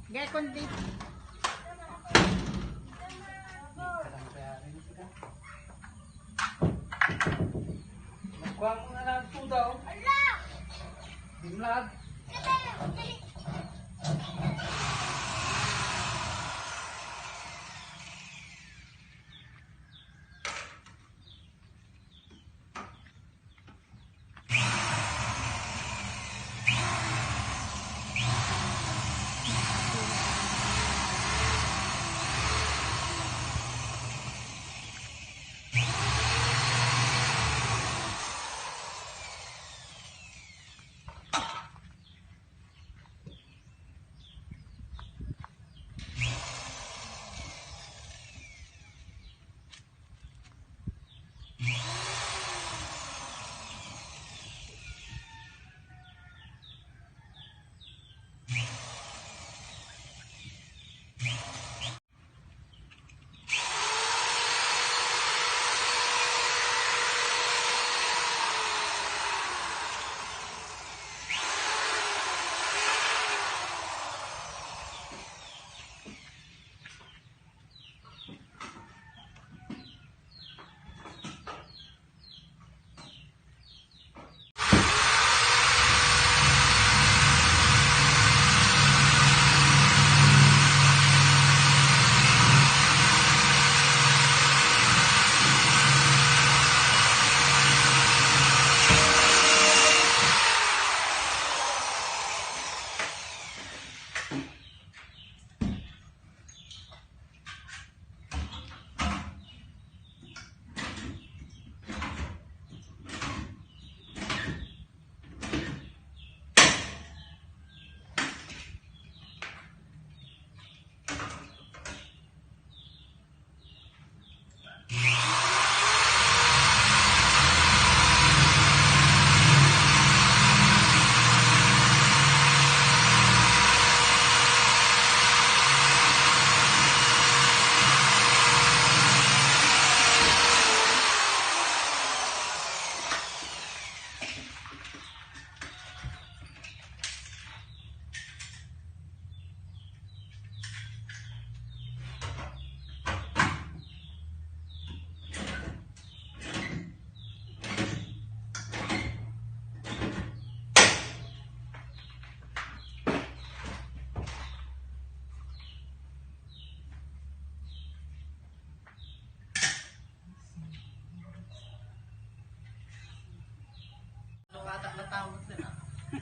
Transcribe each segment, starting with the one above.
Gaya kundi. Nagkuha mo na lang ito daw. Dimlag.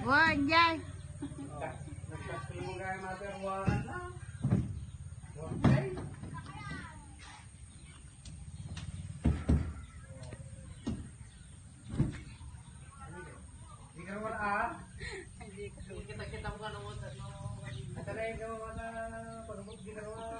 Wah, anjay. Kita mo ka naman. Atalay ka mo na pagmumot di ka naman.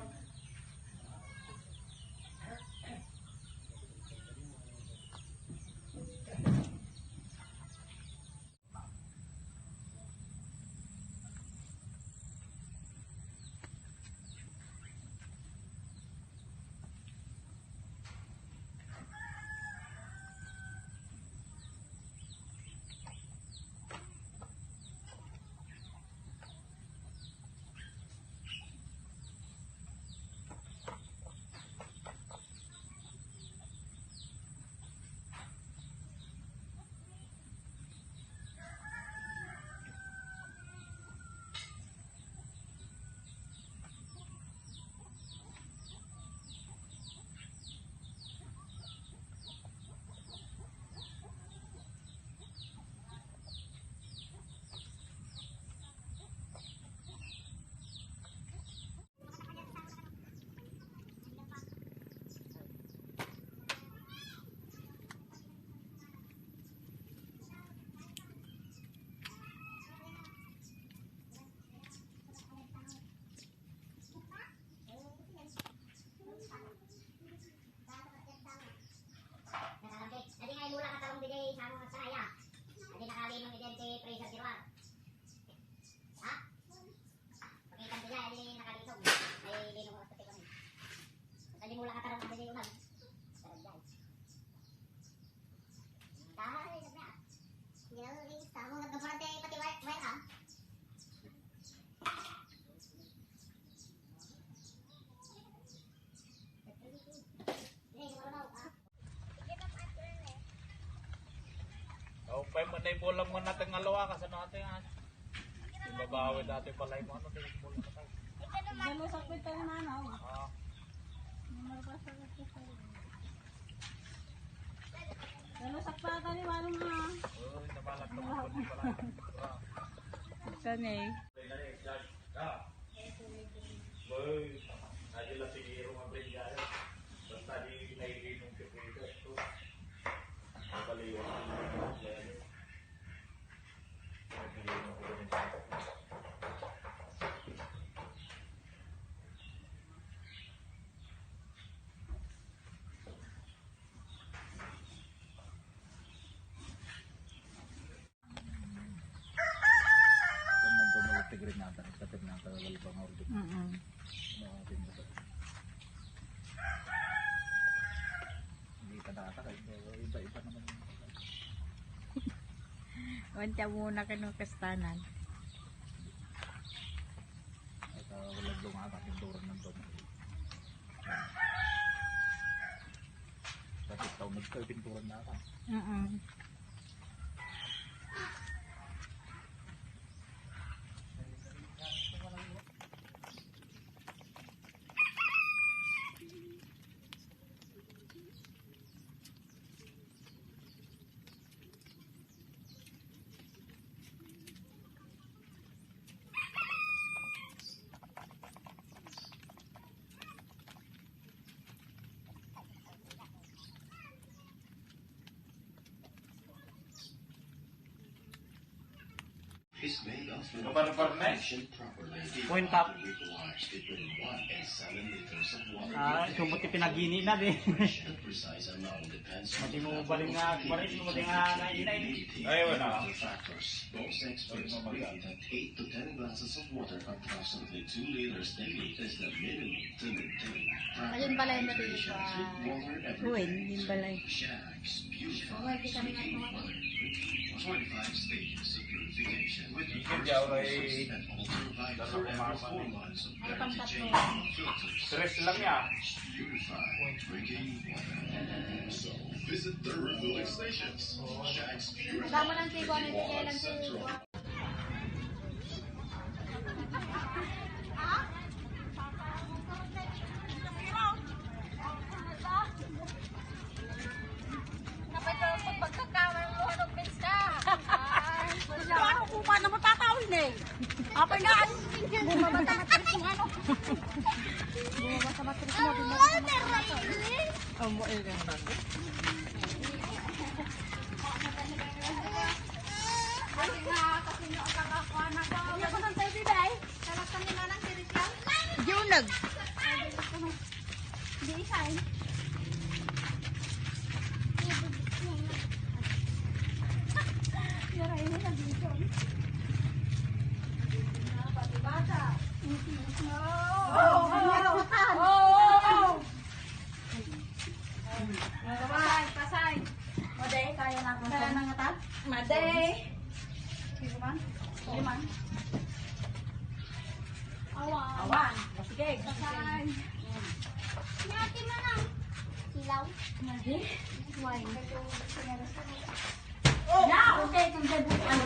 Manay bulang mo natin ng alawa kasi natin ha. Ibabawi natin pala yung ano, tingin bulang natin. Dalo sa kwenta ng nanaw. Ah. Dalo sa kwenta ni Manong ha. Uy, nabalak naman po pala. Saan eh? Boy, nanti lah sige rumah berinja ya. Basta di naiinom siya dito. Ito. Nakaliwan. Nagilinom ko din dito. Wanta muna ka ng kastanan. Walang lunga ka, tinturan ng doon. Kasi ikaw nagkaw, pinturan na ka. Is made of Kabar-barnes? properly. Point up. Equalized between 1 and 7 liters of water. Ah, sumuti pinagini na din. The precise amount depends on Mati mo baling nga, kumarin mo baling nga na inay. Ay, wala. other factors. Most experts agree that 8 to 10 glasses of water, approximately 2 liters daily, is the minimum to maintain Ayun pala yung proper narinig hydration. ko. Drink water every Uy, day. hindi balay. Shags purifies drinking water. 25 stages of purification with the Ikit first yaw process ay and ultraviolet nasa for every kumama 4 eh. months of Ay, dirty pang change tatlo. filters. Stress lang yan. Purified drinking water. So visit the refilling stations. Shags purified Damo ng tigo na drinking water kailan si central. Ano kung paano matatawin eh? Apa na? Bumabata na tayo kung ano. Bumabata matris mo. Amo eh. Junag. Di isain. Pasay. Made, kaya na ako. Kaya na nga ta? Made. Sige man. Sige man. Awan. Awan. Sige. Pasay. Nyati man ang silaw. Made. Wine. Yeah, okay. Kung dabukan.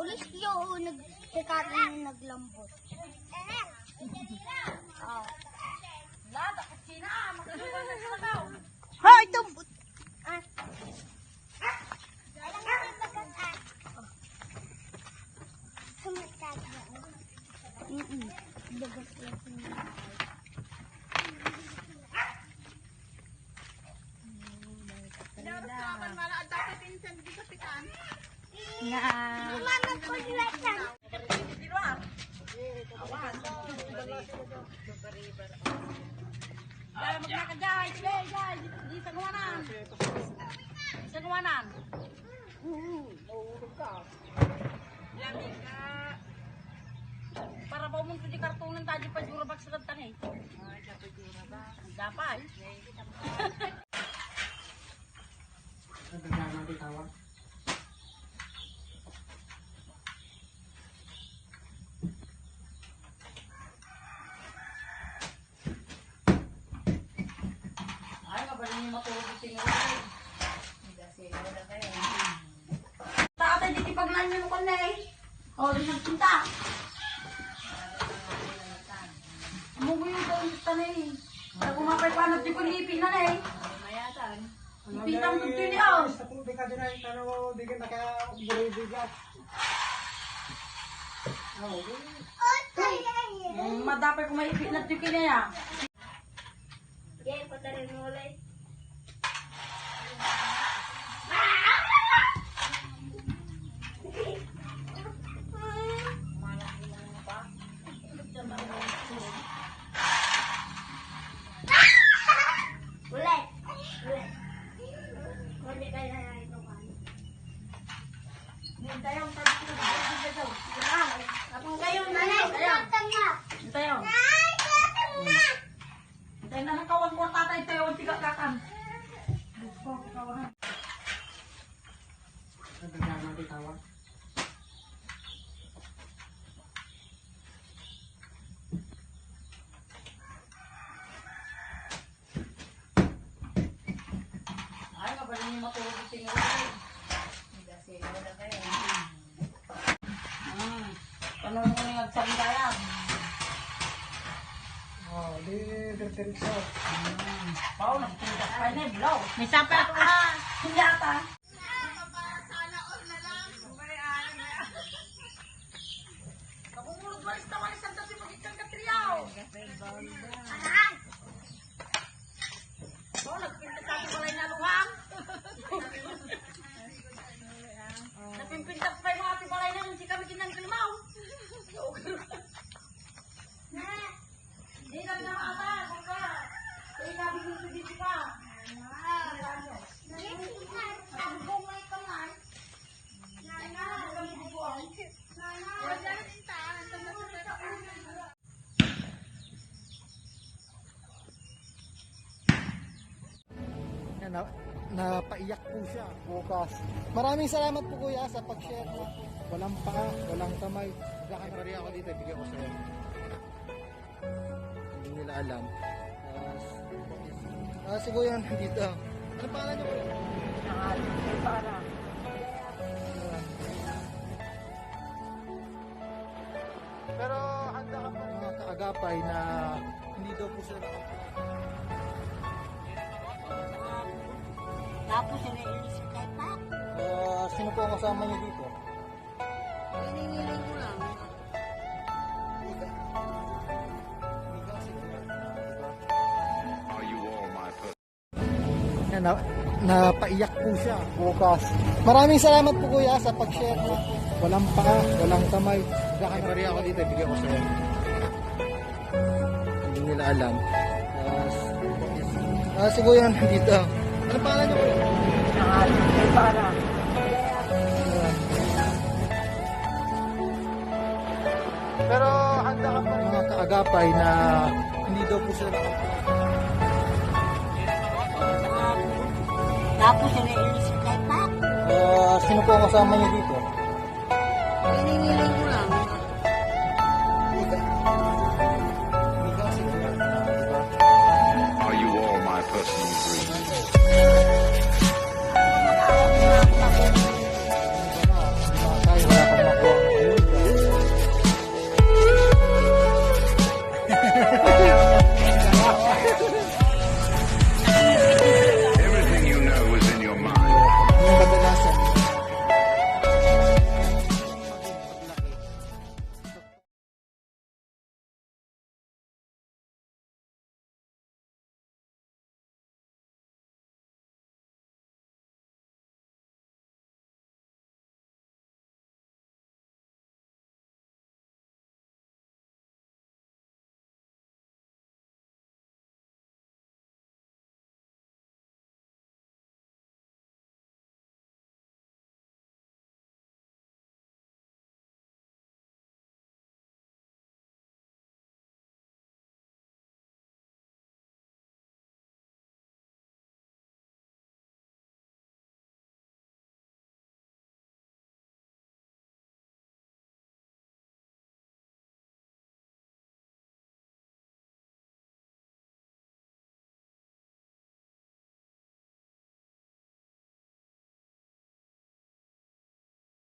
Ulis yung nagkakaroon ng naglambot. Oh. Ha, ito. Ah. Alam mo yung magang sumatag na. Dagas lang siya. Nga. Mama ko lahat na. Dala maglakad dyan. Sige, dyan. Di sa gawanan. Sa gawanan. Lamig ka. Para ba umunto di kartunan tayo pa jura bak sa kantang eh. Ay, sa jura ba? Dapat. Nagdagdagan natin tawag. yung matulog yung tingin. Tatay, di tipaglan nyo ko na eh. O, di nagpunta. Amugo yung ito na eh. Para kumapay panot di ko lipin na eh. Ipitang ko ito niyo. Sa tubig ka din ay tanong bigyan na kaya buribigas. Madapay kung maipit na ito kinaya. Okay, patarin mo ulit. Ulit. Ulit. Hindi kaya na ito kan. Hintayong, tayo ko na. Apang kayo na lang. Hintayong. Hintayong na nakawan ko tatay tayo. Tiga kakan. Gusto ko kawan. Nagdadama di tawag. Ay, mabaling yung matulog yung tingin. Tanong ko na yung nagsabi kaya. Oh, di diretso. Pao, nagpunta ka na yung blow. May sapat ka. Hindi ata. Kapumulog walis na walis ang dati pag-ikan katriyaw. Pao, nagpinta sa ating balay na luhang. Napimpinta pa yung mga ating balay na nung si kami kinang kalimaw. Hindi kami na makata. Baka. Kaya sabi ko sa dito pa. Napaiyak po siya bukas. Maraming salamat po kuya sa pag-share mo. Walang paa, walang kamay. Kakabari ako dito, bigyan ko sa'yo. Hindi nila alam. Si kuya nandito. Ano pangalan niyo kuya? Pero handa ka pa mga kaagapay na hindi daw po sila Tapos yung ilisip kay Pap. sino po ang kasama niyo dito? Hiningiling ko lang. Napaiyak po siya bukas. Maraming salamat po kuya sa pag-share mo. Walang paa, walang kamay. Kakabari ako dito, bigyan ko sa'yo. Hindi nila alam. Si kuya nandito. Ano pangalan niyo kuya? Pero handa ka pa mga kaagapay na hindi daw po sila Tapos yung ilisip kay Pap. sino po ang kasama niyo dito? Hiningiling